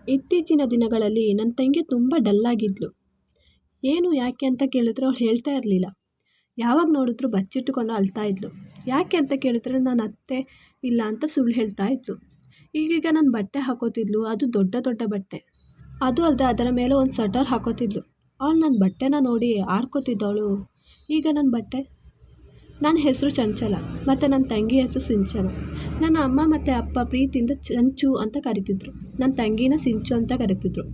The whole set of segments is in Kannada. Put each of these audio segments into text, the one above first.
ಇತ್ತೀಚಿನ ದಿನಗಳಲ್ಲಿ ನನ್ನ ತಂಗಿ ತುಂಬ ಡಲ್ಲಾಗಿದ್ಲು. ಏನು ಯಾಕೆ ಅಂತ ಕೇಳಿದ್ರೆ ಅವಳು ಹೇಳ್ತಾ ಇರಲಿಲ್ಲ. ಯಾವಾಗ ನೋಡಿದ್ರು ಬಚ್ಚಿಟ್ಟುಕೊಂಡು ಅಳ್ತಾ ಇದ್ಲು. ಯಾಕೆ ಅಂತ ಕೇಳಿದ್ರೆ ನನ್ನ ಅತ್ತೆ ಇಲ್ಲ ಅಂತ ಸುಳ್ಳು ಹೇಳ್ತಾ ಇದ್ಲು. ಈಗೀಗ ನನ್ನ ಬಟ್ಟೆ ಹಾಕೋತಿದ್ಲು, ಅದು ದೊಡ್ಡ ದೊಡ್ಡ ಬಟ್ಟೆ. ಅದು ಅಲ್ಲದೆ ಅದರ ಮೇಲೆ ಒಂದು ಸ್ವೆಟರ್ ಹಾಕೋತಿದ್ಲು. ಅವಳು ನನ್ನ ಬಟ್ಟೆನ ನೋಡಿ ಆಡ್ಕೋತಿದ್ದವಳು. ಈಗ ನನ್ನ ಬಟ್ಟೆ, ನನ್ನ ಹೆಸರು ಚಂಚಲ ಮತ್ತು ನನ್ನ ತಂಗಿ ಹೆಸರು ಸಿಂಚನ. ನನ್ನ ಅಮ್ಮ ಮತ್ತು ಅಪ್ಪ ಪ್ರೀತಿಯಿಂದ ಚಂಚು ಅಂತ ಕರಿತಿದ್ರು. ನನ್ನ ತಂಗಿನ ಸಿಂಚು ಅಂತ ಕರಿತಿದ್ರು.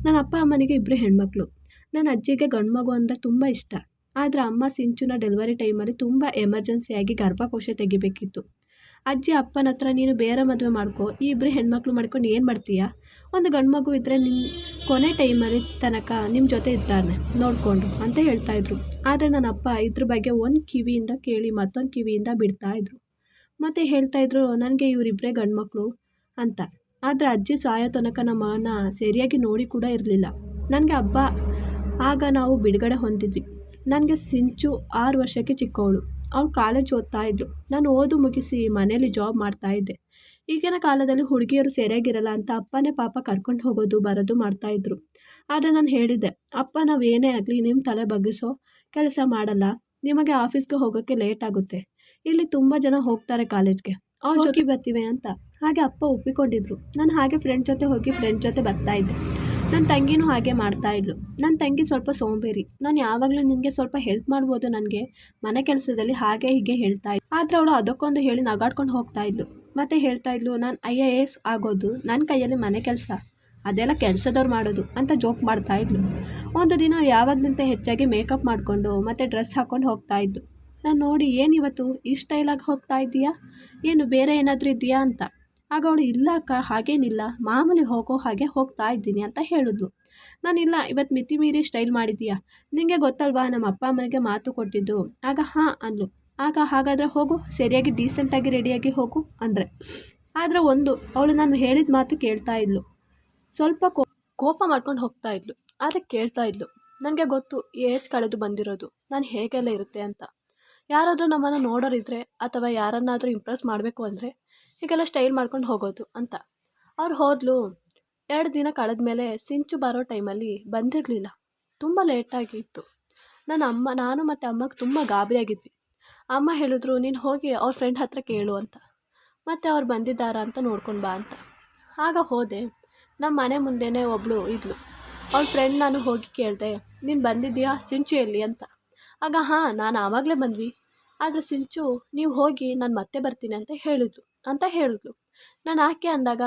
ನನ್ನ ಅಪ್ಪ ಅಮ್ಮನಿಗೆ ಇಬ್ಬರು ಹೆಣ್ಮಕ್ಳು. ನನ್ನ ಅಜ್ಜಿಗೆ ಗಂಡು ಮಗು ಅಂದರೆ ತುಂಬ ಇಷ್ಟ. ಆದರೆ ಅಮ್ಮ ಸಿಂಚುನ ಡೆಲಿವರಿ ಟೈಮಲ್ಲಿ ತುಂಬ ಎಮರ್ಜೆನ್ಸಿಯಾಗಿ ಗರ್ಭಕೋಶ ತೆಗಿಬೇಕಿತ್ತು. ಅಜ್ಜಿ ಅಪ್ಪನ ಹತ್ರ ನೀನು ಬೇರೆ ಮದುವೆ ಮಾಡ್ಕೊ, ಈ ಇಬ್ಬರು ಹೆಣ್ಮಕ್ಳು ಮಾಡ್ಕೊಂಡು ಏನು ಮಾಡ್ತೀಯಾ, ಒಂದು ಗಂಡು ಮಗು ಇದ್ದರೆ ನಿಮ್ಮ ಕೊನೆ ಟೈಮಲ್ಲಿ ತನಕ ನಿಮ್ಮ ಜೊತೆ ಇದ್ದಾನೆ ನೋಡಿಕೊಂಡು ಅಂತ ಹೇಳ್ತಾಯಿದ್ರು. ಆದರೆ ನನ್ನ ಅಪ್ಪ ಇದ್ರ ಬಗ್ಗೆ ಒಂದು ಕಿವಿಯಿಂದ ಕೇಳಿ ಮತ್ತೊಂದು ಕಿವಿಯಿಂದ ಬಿಡ್ತಾಯಿದ್ರು. ಮತ್ತು ಹೇಳ್ತಾಯಿದ್ರು ನನಗೆ ಇವರಿಬ್ಬರೇ ಗಂಡು ಮಕ್ಕಳು ಅಂತ. ಆದರೆ ಅಜ್ಜಿ ಸಾಯೋ ತನಕ ನಮ್ಮ ಮಗನ ಸರಿಯಾಗಿ ನೋಡಿ ಕೂಡ ಇರಲಿಲ್ಲ. ನನಗೆ ಹಬ್ಬ ಆಗ ನಾವು ಬಿಡುಗಡೆ ಹೊಂದಿದ್ವಿ. ನನಗೆ ಸಿಂಚು 6 ವರ್ಷಕ್ಕೆ ಚಿಕ್ಕವಳು. ಅವಳು ಕಾಲೇಜ್ ಓದ್ತಾ ಇದ್ಳು. ನಾನು ಓದು ಮುಗಿಸಿ ಮನೇಲಿ ಜಾಬ್ ಮಾಡ್ತಾಯಿದ್ದೆ. ಈಗಿನ ಕಾಲದಲ್ಲಿ ಹುಡುಗಿಯರು ಸರಿಯಾಗಿರಲ್ಲ ಅಂತ ಅಪ್ಪನೇ ಪಾಪ ಕರ್ಕೊಂಡು ಹೋಗೋದು ಬರೋದು ಮಾಡ್ತಾಯಿದ್ರು. ಆದರೆ ನಾನು ಹೇಳಿದ್ದೆ, ಅಪ್ಪ ನಾವು ಏನೇ ಆಗಲಿ ನಿಮ್ಮ ತಲೆ ಬಗ್ಗಿಸೋ ಕೆಲಸ ಮಾಡಲ್ಲ. ನಿಮಗೆ ಆಫೀಸ್ಗೆ ಹೋಗೋಕ್ಕೆ ಲೇಟ್ ಆಗುತ್ತೆ. ಇಲ್ಲಿ ತುಂಬ ಜನ ಹೋಗ್ತಾರೆ ಕಾಲೇಜ್ಗೆ, ಅವ್ರ ಜೊತೆ ಬರ್ತೀವಿ ಅಂತ. ಹಾಗೆ ಅಪ್ಪ ಒಪ್ಪಿಕೊಂಡಿದ್ರು. ನಾನು ಹಾಗೆ ಫ್ರೆಂಡ್ ಜೊತೆ ಹೋಗಿ ಫ್ರೆಂಡ್ ಜೊತೆ ಬರ್ತಾಯಿದ್ದೆ. ನನ್ನ ತಂಗಿನೂ ಹಾಗೆ ಮಾಡ್ತಾಯಿದ್ಲು. ನನ್ನ ತಂಗಿ ಸ್ವಲ್ಪ ಸೋಂಬೇರಿ. ನಾನು ಯಾವಾಗಲೂ ನಿನಗೆ ಸ್ವಲ್ಪ ಹೆಲ್ಪ್ ಮಾಡ್ಬೋದು ನನಗೆ ಮನೆ ಕೆಲಸದಲ್ಲಿ ಹಾಗೆ ಹೀಗೆ ಹೇಳ್ತಾಯಿದ್ಲು. ಆದರೆ ಅವಳು ಅದಕ್ಕೊಂದು ಹೇಳಿ ನಗಾಡ್ಕೊಂಡು ಹೋಗ್ತಾಯಿದ್ಲು. ಮತ್ತು ಹೇಳ್ತಾಯಿದ್ಲು ನಾನು IAS ಆಗೋದು ನನ್ನ ಕೈಯಲ್ಲಿ ಮನೆ ಕೆಲಸ, ಅದೆಲ್ಲ ಕೆಲಸದವ್ರು ಮಾಡೋದು ಅಂತ ಜೋಕ್ ಮಾಡ್ತಾಯಿದ್ಲು. ಒಂದು ದಿನ ಯಾವಾಗಲಿಂತ ಹೆಚ್ಚಾಗಿ ಮೇಕಪ್ ಮಾಡಿಕೊಂಡು ಮತ್ತು ಡ್ರೆಸ್ ಹಾಕ್ಕೊಂಡು ಹೋಗ್ತಾಯಿದ್ಲು. ನಾನು ನೋಡಿ ಏನು ಇವತ್ತು ಈ ಸ್ಟೈಲಾಗಿ ಹೋಗ್ತಾ ಇದ್ದೀಯಾ, ಏನು ಬೇರೆ ಏನಾದರೂ ಇದೆಯಾ ಅಂತ. ಆಗ ಅವಳು ಇಲ್ಲ ಅಕ್ಕ ಹಾಗೇನಿಲ್ಲ, ಮಾಮೂಲಿ ಹೋಗೋ ಹಾಗೆ ಹೋಗ್ತಾ ಇದ್ದೀನಿ ಅಂತ ಹೇಳಿದ್ಲು. ನಾನಿಲ್ಲ ಇವತ್ತು ಮಿತಿ ಮೀರಿ ಸ್ಟೈಲ್ ಮಾಡಿದ್ದೀಯಾ, ನಿನಗೆ ಗೊತ್ತಲ್ವಾ ನಮ್ಮ ಅಪ್ಪ ಅಮ್ಮನಿಗೆ ಮಾತು ಕೊಟ್ಟಿದ್ದು. ಆಗ ಹಾಂ ಅಂದ್ಲು. ಆಗ ಹಾಗಾದರೆ ಹೋಗು ಸರಿಯಾಗಿ ಡೀಸೆಂಟಾಗಿ ರೆಡಿಯಾಗಿ ಹೋಗು ಅಂದರೆ. ಆದರೆ ಅವಳು ನಾನು ಹೇಳಿದ ಮಾತು ಕೇಳ್ತಾ ಇದ್ಲು. ಸ್ವಲ್ಪ ಕೋಪ ಮಾಡ್ಕೊಂಡು ಹೋಗ್ತಾ ಇದ್ಲು. ಆದರೆ ಕೇಳ್ತಾ ಇದ್ಲು. ನನಗೆ ಗೊತ್ತು ಏಜ್ ಕಳೆದು ಬಂದಿರೋದು ನಾನು ಹೇಗೆಲ್ಲ ಇರುತ್ತೆ ಅಂತ. ಯಾರಾದರೂ ನಮ್ಮನ್ನು ನೋಡೋರಿದ್ರೆ ಅಥವಾ ಯಾರನ್ನಾದರೂ ಇಂಪ್ರೆಸ್ ಮಾಡಬೇಕು ಅಂದರೆ ಹೀಗೆಲ್ಲ ಸ್ಟೈಲ್ ಮಾಡ್ಕೊಂಡು ಹೋಗೋದು ಅಂತ. ಅವ್ರು ಹೋದ್ಲು. 2 ದಿನ ಕಳೆದ ಮೇಲೆ ಸಿಂಚು ಬರೋ ಟೈಮಲ್ಲಿ ಬಂದಿರಲಿಲ್ಲ. ತುಂಬ ಲೇಟಾಗಿತ್ತು. ನಾನು ಮತ್ತು ಅಮ್ಮಗೆ ತುಂಬ ಗಾಬರಿಯಾಗಿದ್ವಿ. ಅಮ್ಮ ಹೇಳಿದ್ರು ನೀನು ಹೋಗಿ ಅವ್ರ ಫ್ರೆಂಡ್ ಹತ್ರ ಕೇಳು ಅಂತ, ಮತ್ತು ಅವ್ರು ಬಂದಿದ್ದಾರಾ ಅಂತ ನೋಡ್ಕೊಂಡು ಬಾ ಅಂತ. ಆಗ ಹೋದೆ. ನಮ್ಮ ಮನೆ ಮುಂದೆನೇ ಒಬ್ಬಳು ಇದ್ಲು. ಅವ್ಳ ಫ್ರೆಂಡ್ ನಾನು ಹೋಗಿ ಕೇಳಿದೆ, ನೀನು ಬಂದಿದ್ದೀಯಾ ಸಿಂಚು ಎಲ್ಲಿ ಅಂತ. ಆಗ ಹಾಂ ನಾನು ಆವಾಗಲೇ ಬಂದ್ವಿ, ಆದರೆ ಸಿಂಚು ನೀವು ಹೋಗಿ ನಾನು ಮತ್ತೆ ಬರ್ತೀನಿ ಅಂತ ಹೇಳಿದ್ಲು. ನಾನು ಯಾಕೆ ಅಂದಾಗ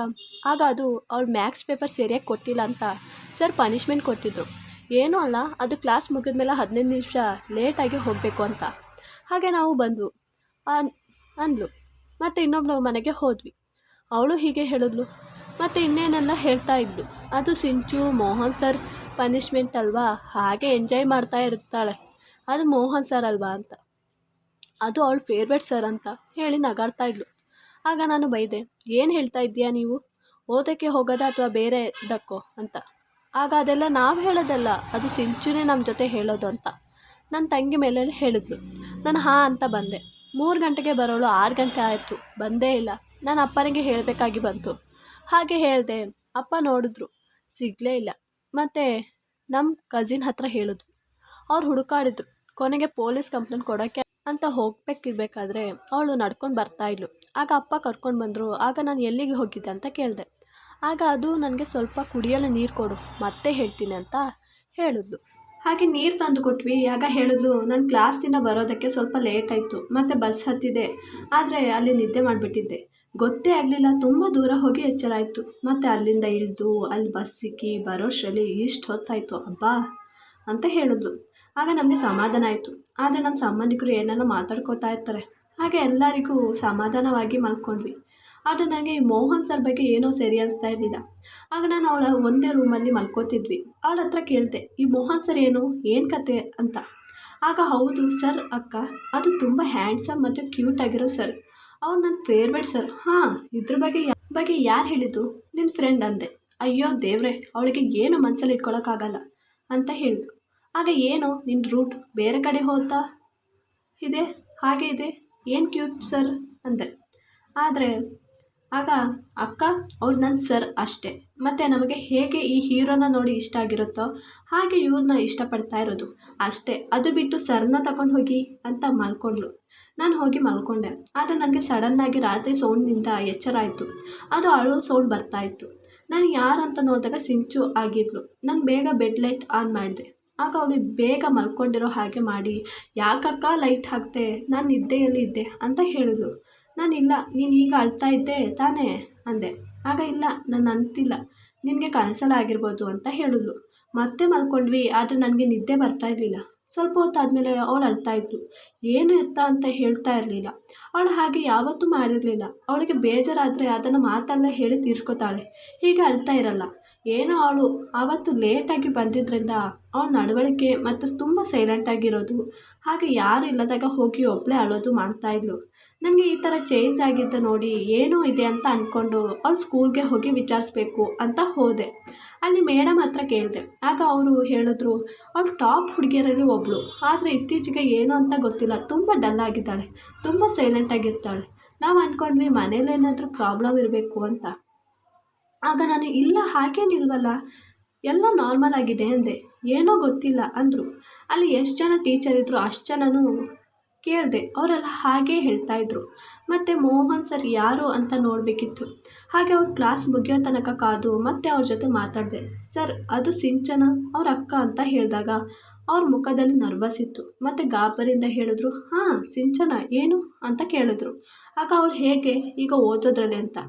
ಆಗ ಅದು ಅವಳು ಮ್ಯಾಥ್ಸ್ ಪೇಪರ್ ಸರಿಯಾಗಿ ಕೊಟ್ಟಿಲ್ಲ ಅಂತ ಸರ್ ಪನಿಷ್ಮೆಂಟ್ ಕೊಟ್ಟಿದ್ರು. ಏನೂ ಅಲ್ಲ, ಅದು ಕ್ಲಾಸ್ ಮುಗಿದ್ಮೇಲೆ 15 ನಿಮಿಷ ಲೇಟಾಗಿ ಹೋಗಬೇಕು ಅಂತ. ಹಾಗೆ ನಾವು ಬಂದ್ವು ಅಂದ್ಲು. ಮತ್ತು ಇನ್ನೊಬ್ಳು ಮನೆಗೆ ಹೋದ್ವಿ. ಅವಳು ಹೀಗೆ ಹೇಳಿದ್ಲು. ಮತ್ತು ಇನ್ನೇನೆಲ್ಲ ಹೇಳ್ತಾ ಇದ್ಲು. ಅದು ಸಿಂಚು ಮೋಹನ್ ಸರ್ ಪನಿಷ್ಮೆಂಟ್ ಅಲ್ವಾ, ಹಾಗೆ ಎಂಜಾಯ್ ಮಾಡ್ತಾ ಇರ್ತಾಳೆ, ಅದು ಮೋಹನ್ ಸರ್ ಅಲ್ವಾ ಅಂತ, ಅದು ಅವಳು ಫೇವ್ರೇಟ್ ಸರ್ ಅಂತ ಹೇಳಿ ನಗಾಡ್ತಾ ಇದ್ಲು. ಆಗ ನಾನು ಬೈದೆ, ಏನು ಹೇಳ್ತಾ ಇದ್ದೀಯಾ ನೀವು, ಓದೋಕ್ಕೆ ಹೋಗೋದಾ ಅಥವಾ ಬೇರೆ ಇದಕ್ಕೋ ಅಂತ. ಆಗ ಅದೆಲ್ಲ ನಾವು ಹೇಳೋದಲ್ಲ, ಅದು ಸಿಂಚುನೇ ನಮ್ಮ ಜೊತೆ ಹೇಳೋದು ಅಂತ ನನ್ನ ತಂಗಿ ಮೇಲೆ ಹೇಳಿದ್ಲು. ನಾನು ಹಾಂ ಅಂತ ಬಂದೆ. 3 ಗಂಟೆಗೆ ಬರೋಳು 6 ಗಂಟೆ ಆಯಿತು, ಬಂದೇ ಇಲ್ಲ. ನಾನು ಅಪ್ಪನಿಗೆ ಹೇಳಬೇಕಾಗಿ ಬಂತು. ಹಾಗೆ ಹೇಳಿದೆ. ಅಪ್ಪ ನೋಡಿದ್ರು, ಸಿಗಲೇ ಇಲ್ಲ. ಮತ್ತು ನಮ್ಮ ಕಸಿನ್ ಹತ್ರ ಹೇಳಿದ್ರು. ಅವ್ರು ಹುಡುಕಾಡಿದ್ರು. ಕೊನೆಗೆ ಪೊಲೀಸ್ ಕಂಪ್ಲೇಂಟ್ ಕೊಡೋಕ್ಕೆ ಅಂತ ಹೋಗ್ಬೇಕಿರ್ಬೇಕಾದ್ರೆ ಅವಳು ನಡ್ಕೊಂಡು ಬರ್ತಾಯಿದ್ಲು. ಆಗ ಅಪ್ಪ ಕರ್ಕೊಂಡು ಬಂದರು. ಆಗ ನಾನು ಎಲ್ಲಿಗೆ ಹೋಗಿದ್ದೆ ಅಂತ ಕೇಳಿದೆ. ಆಗ ಅದು ನನಗೆ ಸ್ವಲ್ಪ ಕುಡಿಯಲು ನೀರು ಕೊಡು ಮತ್ತೆ ಹೇಳ್ತೀನಿ ಅಂತ ಹೇಳಿದ್ಲು. ಹಾಗೆ ನೀರು ತಂದು ಕೊಟ್ವಿ. ಆಗ ಹೇಳಿದ್ಲು, ನಾನು ಕ್ಲಾಸ್ದಿಂದ ಬರೋದಕ್ಕೆ ಸ್ವಲ್ಪ ಲೇಟ್ ಆಯಿತು, ಮತ್ತು ಬಸ್ ಹತ್ತಿದೆ, ಆದರೆ ಅಲ್ಲಿ ನಿದ್ದೆ ಮಾಡಿಬಿಟ್ಟಿದ್ದೆ, ಗೊತ್ತೇ ಆಗಲಿಲ್ಲ, ತುಂಬ ದೂರ ಹೋಗಿ ಎಚ್ಚರ ಆಯಿತು. ಮತ್ತು ಅಲ್ಲಿಂದ ಇಳಿದು ಅಲ್ಲಿ ಬಸ್ ಸಿಕ್ಕಿ ಬರೋಷ್ಟರಲ್ಲಿ ಇಷ್ಟು ಹೊತ್ತಾಯಿತು ಅಬ್ಬಾ ಅಂತ ಹೇಳಿದ್ಲು. ಆಗ ನಮಗೆ ಸಮಾಧಾನ ಆಯಿತು. ಆದರೆ ನಮ್ಮ ಸಂಬಂಧಿಕರು ಏನೆಲ್ಲ ಮಾತಾಡ್ಕೋತಾ ಇರ್ತಾರೆ. ಹಾಗೆ ಎಲ್ಲರಿಗೂ ಸಮಾಧಾನವಾಗಿ ಮಲ್ಕೊಂಡ್ವಿ. ಆದರೆ ನನಗೆ ಈ ಮೋಹನ್ ಸರ್ ಬಗ್ಗೆ ಏನೋ ಸರಿ ಅನಿಸ್ತಾ ಇರಲಿಲ್ಲ. ಆಗ ನಾನು ಅವಳ ಒಂದೇ ರೂಮಲ್ಲಿ ಮಲ್ಕೋತಿದ್ವಿ. ಅವಳ ಹತ್ರ ಕೇಳಿದೆ, ಈ ಮೋಹನ್ ಸರ್ ಏನು ಕತೆ ಅಂತ. ಆಗ ಹೌದು ಸರ್ ಅಕ್ಕ, ಅದು ತುಂಬ ಹ್ಯಾಂಡ್ಸಮ್ ಮತ್ತು ಕ್ಯೂಟ್ ಆಗಿರೋ ಸರ್, ಅವ್ರು ನನ್ನ ಫೇವ್ರೇಟ್ ಸರ್. ಹಾಂ, ಇದ್ರ ಬಗ್ಗೆ ಯಾರು ಹೇಳಿದ್ದು, ನಿನ್ನ ಫ್ರೆಂಡ್ ಅಂದೆ. ಅಯ್ಯೋ ದೇವ್ರೆ, ಅವಳಿಗೆ ಏನು ಮನಸ್ಸಲ್ಲಿ ಇಟ್ಕೊಳ್ಳೋಕ್ಕಾಗಲ್ಲ ಅಂತ ಹೇಳಿದ್ರು. ಆಗ ಏನು ನಿನ್ನ ರೂಟ್ ಬೇರೆ ಕಡೆ ಹೋಗ್ತಾ ಇದೆ, ಹಾಗೆ ಇದೆ, ಏನು ಕ್ಯೂಟ್ ಸರ್ ಅಂದೆ. ಆದರೆ ಆಗ ಅಕ್ಕ ಅವ್ರು ನನ್ನ ಸರ್ ಅಷ್ಟೇ, ಮತ್ತು ನಮಗೆ ಹೇಗೆ ಈ ಹೀರೋನ ನೋಡಿ ಇಷ್ಟ ಆಗಿರುತ್ತೋ ಹಾಗೆ ಇವ್ರನ್ನ ಇಷ್ಟಪಡ್ತಾ ಇರೋದು ಅಷ್ಟೇ. ಅದು ಬಿಟ್ಟು ಸರ್ನ ತಗೊಂಡು ಹೋಗಿ ಅಂತ ಮಲ್ಕೊಂಡ್ಳು. ನಾನು ಹೋಗಿ ಮಲ್ಕೊಂಡೆ. ಆದರೆ ನನಗೆ ಸಡನ್ನಾಗಿ ರಾತ್ರಿ ಸೌಂಡ್ನಿಂದ ಎಚ್ಚರ ಆಯಿತು. ಅದು ಅಳು ಸೌಂಡ್ ಬರ್ತಾಯಿತ್ತು. ನಾನು ಯಾರು ಅಂತ ನೋಡಿದಾಗ ಸಿಂಚು ಆಗಿದ್ಲು. ನಾನು ಬೇಗ ಬೆಡ್ ಲೈಟ್ ಆನ್ ಮಾಡಿದೆ. ಆಗ ಅವಳು ಬೇಗ ಮಲ್ಕೊಂಡಿರೋ ಹಾಗೆ ಮಾಡಿ, ಯಾಕಕ್ಕ ಲೈಟ್ ಹಾಕ್ತೆ, ನಾನು ನಿದ್ದೆಯಲ್ಲಿ ಇದ್ದೆ ಅಂತ ಹೇಳಿದ್ಳು. ನಾನಿಲ್ಲ, ನೀನು ಈಗ ಅಳ್ತಾ ಇದ್ದೆ ತಾನೇ ಅಂದೆ. ಆಗ ಇಲ್ಲ, ನಾನು ಅಂತಿಲ್ಲ, ನಿನಗೆ ಕನಸಲಾಗಿರ್ಬೋದು ಅಂತ ಹೇಳಿದ್ಲು. ಮತ್ತೆ ಮಲ್ಕೊಂಡ್ವಿ, ಆದರೆ ನನಗೆ ನಿದ್ದೆ ಬರ್ತಾ ಇರಲಿಲ್ಲ. ಸ್ವಲ್ಪ ಹೊತ್ತಾದಮೇಲೆ ಅವಳು ಅಳ್ತಾ ಇದ್ಲು. ಏನು ಎತ್ತ ಅಂತ ಹೇಳ್ತಾ ಇರಲಿಲ್ಲ. ಅವಳು ಹಾಗೆ ಯಾವತ್ತೂ ಮಾಡಿರಲಿಲ್ಲ. ಅವಳಿಗೆ ಬೇಜಾರಾದರೆ ಅದನ್ನು ಮಾತಲ್ಲೇ ಹೇಳಿ ತೀರ್ಸ್ಕೊತಾಳೆ, ಹೀಗೆ ಅಳ್ತಾ ಇರಲ್ಲ. ಏನೋ ಅವಳು ಆವತ್ತು ಲೇಟಾಗಿ ಬಂದಿದ್ದರಿಂದ ಅವಳ ನಡವಳಿಕೆ ಮತ್ತು ತುಂಬ ಸೈಲೆಂಟಾಗಿರೋದು, ಹಾಗೆ ಯಾರು ಇಲ್ಲದಾಗ ಹೋಗಿ ಒಬ್ಬಳೇ ಅಳೋದು ಮಾಡ್ತಾಯಿದ್ಲು. ನನಗೆ ಈ ಥರ ಚೇಂಜ್ ಆಗಿದ್ದು ನೋಡಿ ಏನೋ ಇದೆ ಅಂತ ಅಂದ್ಕೊಂಡು ಅವಳು ಸ್ಕೂಲ್ಗೆ ಹೋಗಿ ವಿಚಾರಿಸ್ಬೇಕು ಅಂತ ಹೋದೆ. ಅಲ್ಲಿ ಮೇಡಮ್ ಹತ್ರ ಕೇಳಿದೆ. ಆಗ ಅವರು ಹೇಳಿದ್ರು, ಅವಳು ಟಾಪ್ ಹುಡುಗಿಯರಲ್ಲಿ ಒಬ್ಬಳು, ಆದರೆ ಇತ್ತೀಚೆಗೆ ಏನು ಅಂತ ಗೊತ್ತಿಲ್ಲ, ತುಂಬ ಡಲ್ ಆಗಿದ್ದಾಳೆ, ತುಂಬ ಸೈಲೆಂಟಾಗಿರ್ತಾಳೆ. ನಾವು ಅಂದ್ಕೊಂಡ್ವಿ ಮನೇಲೇನಾದರೂ ಪ್ರಾಬ್ಲಮ್ ಇರಬೇಕು ಅಂತ. ಆಗ ನಾನು ಇಲ್ಲ ಹಾಗೇನಿಲ್ವಲ್ಲ, ಎಲ್ಲ ನಾರ್ಮಲ್ ಆಗಿದೆ ಅಂದೆ. ಏನೋ ಗೊತ್ತಿಲ್ಲ ಅಂದರು. ಅಲ್ಲಿ ಎಷ್ಟು ಜನ ಟೀಚರ್ ಇದ್ದರು ಅಷ್ಟು ಜನನೂ ಕೇಳಿದೆ, ಅವರೆಲ್ಲ ಹಾಗೇ ಹೇಳ್ತಾಯಿದ್ರು. ಮತ್ತು ಮೋಹನ್ ಸರ್ ಯಾರು ಅಂತ ನೋಡಬೇಕಿತ್ತು. ಹಾಗೆ ಅವ್ರ ಕ್ಲಾಸ್ ಮುಗಿಯೋ ತನಕ ಕಾದು ಮತ್ತೆ ಅವ್ರ ಜೊತೆ ಮಾತಾಡಿದೆ. ಸರ್ ಅದು ಸಿಂಚನ ಅವ್ರ ಅಕ್ಕ ಅಂತ ಹೇಳಿದಾಗ ಅವ್ರ ಮುಖದಲ್ಲಿ ನರ್ವಸ್ ಇತ್ತು. ಮತ್ತು ಗಾಬರಿಯಿಂದ ಹೇಳಿದ್ರು, ಹಾಂ ಸಿಂಚನ ಏನು ಅಂತ ಕೇಳಿದ್ರು. ಆಗ ಅವ್ರು ಹೇಗೆ ಈಗ ಓದೋದ್ರಲ್ಲಿ ಅಂತ.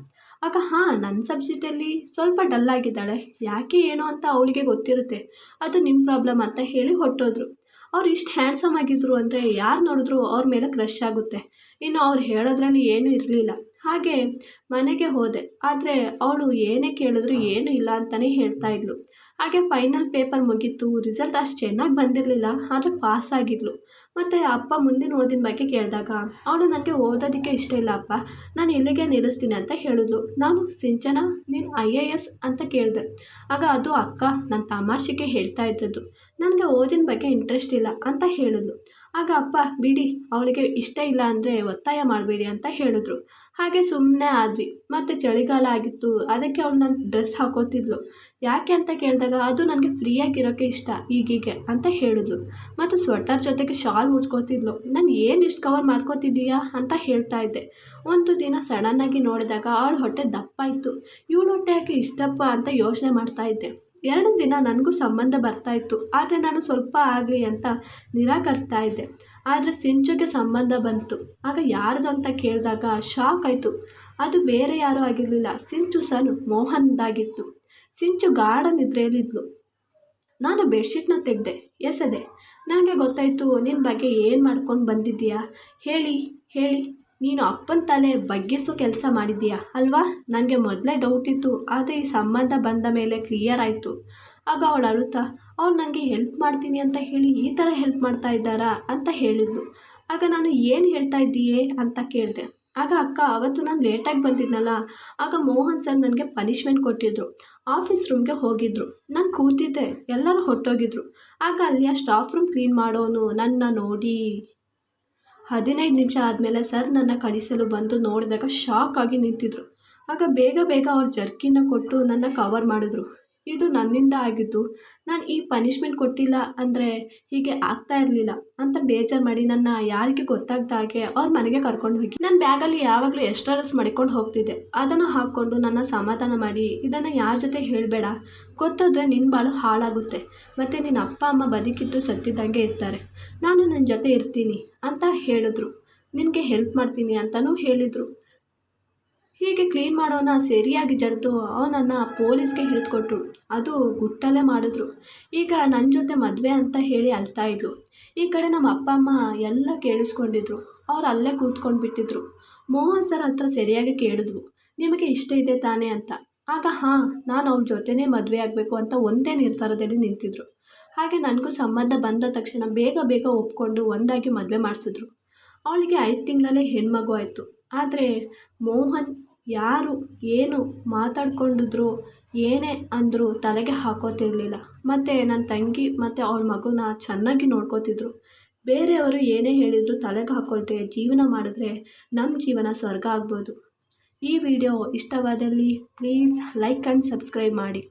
ಆಗ ಹಾಂ, ನನ್ನ ಸಬ್ಜೆಕ್ಟಲ್ಲಿ ಸ್ವಲ್ಪ ಡಲ್ ಆಗಿದ್ದಾಳೆ, ಯಾಕೆ ಏನೋ ಅಂತ ಅವಳಿಗೆ ಗೊತ್ತಿರುತ್ತೆ, ಅದು ನಿಮ್ಮ ಪ್ರಾಬ್ಲಮ್ ಅಂತ ಹೇಳಿ ಹೊರಟೋದ್ರು. ಅವ್ರು ಇಷ್ಟು ಹ್ಯಾಂಡ್ಸಮ್ ಆಗಿದ್ರು ಅಂದರೆ ಯಾರು ನೋಡಿದ್ರು ಅವ್ರ ಮೇಲೆ ಕ್ರಶ್ ಆಗುತ್ತೆ. ಇನ್ನು ಅವ್ರು ಹೇಳೋದ್ರಲ್ಲಿ ಏನೂ ಇರಲಿಲ್ಲ. ಹಾಗೆ ಮನೆಗೆ ಹೋದೆ. ಆದರೆ ಅವಳು ಏನೇ ಕೇಳಿದ್ರು ಏನೂ ಇಲ್ಲ ಅಂತಲೇ ಹೇಳ್ತಾ ಇದ್ಲು. ಹಾಗೆ ಫೈನಲ್ ಪೇಪರ್ ಮುಗೀತು. ರಿಸಲ್ಟ್ ಅಷ್ಟು ಚೆನ್ನಾಗಿ ಬಂದಿರಲಿಲ್ಲ, ಆದರೆ ಪಾಸ್ ಆಗಿದ್ಲು. ಮತ್ತು ಅಪ್ಪ ಮುಂದಿನ ಓದಿನ ಬಗ್ಗೆ ಕೇಳಿದಾಗ ಅವಳು ನನಗೆ ಓದೋದಕ್ಕೆ ಇಷ್ಟ ಇಲ್ಲ ಅಪ್ಪ, ನಾನು ಇಲ್ಲಿಗೆ ನಿಲ್ಲಿಸ್ತೀನಿ ಅಂತ ಹೇಳಿದ್ಲು. ನಾನು ಸಿಂಚನ ನೀನು IAS ಅಂತ ಕೇಳಿದೆ. ಆಗ ಅದು ಅಕ್ಕ ನಾನು ತಮಾಷೆಗೆ ಹೇಳ್ತಾ ಇದ್ದದ್ದು, ನನಗೆ ಓದಿನ ಬಗ್ಗೆ ಇಂಟ್ರೆಸ್ಟ್ ಇಲ್ಲ ಅಂತ ಹೇಳಿದ್ಲು. ಆಗ ಅಪ್ಪ ಬಿಡಿ, ಅವಳಿಗೆ ಇಷ್ಟ ಇಲ್ಲ ಅಂದರೆ ಒತ್ತಾಯ ಮಾಡಬೇಡಿ ಅಂತ ಹೇಳಿದ್ರು. ಹಾಗೆ ಸುಮ್ಮನೆ ಆದ್ವಿ. ಮತ್ತು ಚಳಿಗಾಲ ಆಗಿತ್ತು, ಅದಕ್ಕೆ ಅವಳು ನನ್ನ ಡ್ರೆಸ್ ಹಾಕೋತಿದ್ಲು. ಯಾಕೆ ಅಂತ ಕೇಳಿದಾಗ ಅದು ನನಗೆ ಫ್ರೀಯಾಗಿರೋಕ್ಕೆ ಇಷ್ಟ ಈಗೀಗೆ ಅಂತ ಹೇಳಿದ್ಲು. ಮತ್ತು ಸ್ವೆಟರ್ ಜೊತೆಗೆ ಶಾಲ್ ಮುಚ್ಕೋತಿದ್ಲು. ನಾನು ಏನು ಇಷ್ಟು ಕವರ್ ಮಾಡ್ಕೋತಿದ್ದೀಯಾ ಅಂತ ಹೇಳ್ತಾ ಇದ್ದೆ. ಒಂದು ದಿನ ಸಡನ್ನಾಗಿ ನೋಡಿದಾಗ ಅವಳ ಹೊಟ್ಟೆ ದಪ್ಪ ಇತ್ತು. ಇವಳ ಹೊಟ್ಟೆ ಯಾಕೆ ಇಷ್ಟಪ್ಪ ಅಂತ ಯೋಚನೆ ಮಾಡ್ತಾ ಇದ್ದೆ. 2 ದಿನ ನನಗೂ ಸಂಬಂಧ ಬರ್ತಾಯಿತ್ತು, ಆದರೆ ನಾನು ಸ್ವಲ್ಪ ಆಗಲಿ ಅಂತ ನಿರಾಕರಿಸ್ತಾ ಇದ್ದೆ. ಆದರೆ ಸಿಂಚುಗೆ ಸಂಬಂಧ ಬಂತು. ಆಗ ಯಾರ್ದು ಅಂತ ಕೇಳಿದಾಗ ಶಾಕ್ ಆಯಿತು. ಅದು ಬೇರೆ ಯಾರೂ ಆಗಿರಲಿಲ್ಲ, ಸಿಂಚು ಸನ್ ಮೋಹನ್ದಾಗಿತ್ತು. ಸಿಂಚು ಗಾಢ ನಿದ್ರೆಯಲ್ಲಿದ್ಲು. ನಾನು ಬೆಡ್ಶೀಟ್ನ ತೆಗೆದೆ, ಎಸೆದೆ. ನನಗೆ ಗೊತ್ತಾಯಿತು, ನಿನ್ನ ಬಗ್ಗೆ ಏನು ಮಾಡ್ಕೊಂಡು ಬಂದಿದ್ದೀಯಾ ಹೇಳಿ ಹೇಳಿ, ನೀನು ಅಪ್ಪನ ತಲೆ ಬಗ್ಗಿಸೋ ಕೆಲಸ ಮಾಡಿದ್ದೀಯಾ ಅಲ್ವಾ? ನನಗೆ ಮೊದಲೇ ಡೌಟ್ ಇತ್ತು, ಆದರೆ ಈ ಸಂಬಂಧ ಬಂದ ಮೇಲೆ ಕ್ಲಿಯರ್ ಆಯಿತು. ಆಗ ಅವಳು ಅಳುತ್ತಾ, ಅವ್ರು ನನಗೆ ಹೆಲ್ಪ್ ಮಾಡ್ತೀನಿ ಅಂತ ಹೇಳಿ ಈ ಥರ ಹೆಲ್ಪ್ ಮಾಡ್ತಾ ಇದ್ದಾರಾ ಅಂತ ಹೇಳಿದ್ಲು. ಆಗ ನಾನು ಏನು ಹೇಳ್ತಾ ಇದ್ದೀಯೇ ಅಂತ ಕೇಳಿದೆ. ಆಗ ಅಕ್ಕ ಅವತ್ತು ನಾನು ಲೇಟಾಗಿ ಬಂದಿದ್ನಲ್ಲ, ಆಗ ಮೋಹನ್ ಸರ್ ನನಗೆ ಪನಿಷ್ಮೆಂಟ್ ಕೊಟ್ಟಿದ್ದರು. ಆಫೀಸ್ ರೂಮ್ಗೆ ಹೋಗಿದ್ದರು. ನಾನು ಕೂತಿದ್ದೆ, ಎಲ್ಲರೂ ಹೊರಟೋಗಿದ್ರು. ಆಗ ಅಲ್ಲಿಯ ಸ್ಟಾಫ್ ರೂಮ್ ಕ್ಲೀನ್ ಮಾಡೋನು ನನ್ನ ನೋಡಿ 15 ನಿಮಿಷ ಆದಮೇಲೆ ಸರ್ ನನ್ನ ಕಳಿಸಲು ಬಂದು ನೋಡಿದಾಗ ಶಾಕ್ ಆಗಿ ನಿಂತಿದ್ರು. ಆಗ ಬೇಗ ಬೇಗ ಅವ್ರು ಜರ್ಕಿನ ಕೊಟ್ಟು ನನ್ನ ಕವರ್ ಮಾಡಿದ್ರು. ಇದು ನನ್ನಿಂದ ಆಗಿದ್ದು, ನಾನು ಈ ಪನಿಷ್ಮೆಂಟ್ ಕೊಟ್ಟಿಲ್ಲ ಅಂದರೆ ಹೀಗೆ ಆಗ್ತಾ ಇರಲಿಲ್ಲ ಅಂತ ಬೇಜಾರು ಮಾಡಿ ನನ್ನ ಯಾರಿಗೆ ಗೊತ್ತಾಗ್ದ ಹಾಗೆ ಅವ್ರ ಮನೆಗೆ ಕರ್ಕೊಂಡು ಹೋಗಿ ನನ್ನ ಬ್ಯಾಗಲ್ಲಿ ಯಾವಾಗಲೂ ಎಕ್ಸ್ಟ್ರಾ ಡ್ರೆಸ್ ಮಾಡಿಕೊಂಡು ಹೋಗ್ತಿದ್ದೆ. ಅದನ್ನು ಹಾಕ್ಕೊಂಡು ನನ್ನ ಸಮಾಧಾನ ಮಾಡಿ, ಇದನ್ನು ಯಾರ ಜೊತೆ ಹೇಳಬೇಡ, ಗೊತ್ತಾದರೆ ನಿನ್ನ ಬಾಳು ಹಾಳಾಗುತ್ತೆ, ಮತ್ತು ನಿನ್ನ ಅಪ್ಪ ಅಮ್ಮ ಬದುಕಿದ್ದು ಸತ್ತಿದ್ದಂಗೆ ಇರ್ತಾರೆ, ನಾನು ನನ್ನ ಜೊತೆ ಇರ್ತೀನಿ ಅಂತ ಹೇಳಿದ್ರು. ನಿನಗೆ ಹೆಲ್ಪ್ ಮಾಡ್ತೀನಿ ಅಂತಲೂ ಹೇಳಿದರು. ಹೀಗೆ ಕ್ಲೀನ್ ಮಾಡೋನ ಸರಿಯಾಗಿ ಜಡ್ದು ಅವನನ್ನು ಪೊಲೀಸ್ಗೆ ಹಿಡಿದುಕೊಟ್ರು. ಅದು ಗುಟ್ಟಲ್ಲೇ ಮಾಡಿದ್ರು. ಈಗ ನನ್ನ ಜೊತೆ ಮದುವೆ ಅಂತ ಹೇಳಿ ಅಳ್ತಾ ಇದ್ಲು. ಈ ಕಡೆ ನಮ್ಮ ಅಪ್ಪ ಅಮ್ಮ ಎಲ್ಲ ಕೇಳಿಸ್ಕೊಂಡಿದ್ರು. ಅವ್ರು ಅಲ್ಲೇ ಕೂತ್ಕೊಂಡು ಬಿಟ್ಟಿದ್ರು. ಮೋಹನ್ ಸರ್ ಹತ್ರ ಸರಿಯಾಗಿ ಕೇಳಿದ್ವು, ನಿಮಗೆ ಇಷ್ಟ ಇದೆ ತಾನೇ ಅಂತ. ಆಗ ಹಾಂ, ನಾನು ಅವ್ರ ಜೊತೆನೇ ಮದುವೆ ಆಗಬೇಕು ಅಂತ ಒಂದೇ ನಿರ್ಧಾರದಲ್ಲಿ ನಿಂತಿದ್ರು. ಹಾಗೆ ನನಗೂ ಸಂಬಂಧ ಬಂದ ತಕ್ಷಣ ಬೇಗ ಬೇಗ ಒಪ್ಕೊಂಡು ಒಂದಾಗಿ ಮದುವೆ ಮಾಡಿಸಿದ್ರು. ಅವಳಿಗೆ 5 ತಿಂಗಳಲ್ಲೇ ಹೆಣ್ಮಗು ಆಯಿತು. ಆದರೆ ಮೋಹನ್ ಯಾರು ಏನು ಮಾತಾಡ್ಕೊಂಡಿದ್ರು, ಏನೇ ಅಂದರೂ ತಲೆಗೆ ಹಾಕೋತಿರ್ಲಿಲ್ಲ. ಮತ್ತು ನನ್ನ ತಂಗಿ ಮತ್ತು ಅವಳ ಮಗುನ ಚೆನ್ನಾಗಿ ನೋಡ್ಕೋತಿದ್ರು. ಬೇರೆಯವರು ಏನೇ ಹೇಳಿದರೂ ತಲೆಗೆ ಹಾಕ್ಕೊಳ್ದೆ ಜೀವನ ಮಾಡಿದ್ರೆ ನಮ್ಮ ಜೀವನ ಸ್ವರ್ಗ ಆಗ್ಬೋದು. ಈ ವಿಡಿಯೋ ಇಷ್ಟವಾದಲ್ಲಿ ಪ್ಲೀಸ್ ಲೈಕ್ ಆ್ಯಂಡ್ ಸಬ್ಸ್ಕ್ರೈಬ್ ಮಾಡಿ.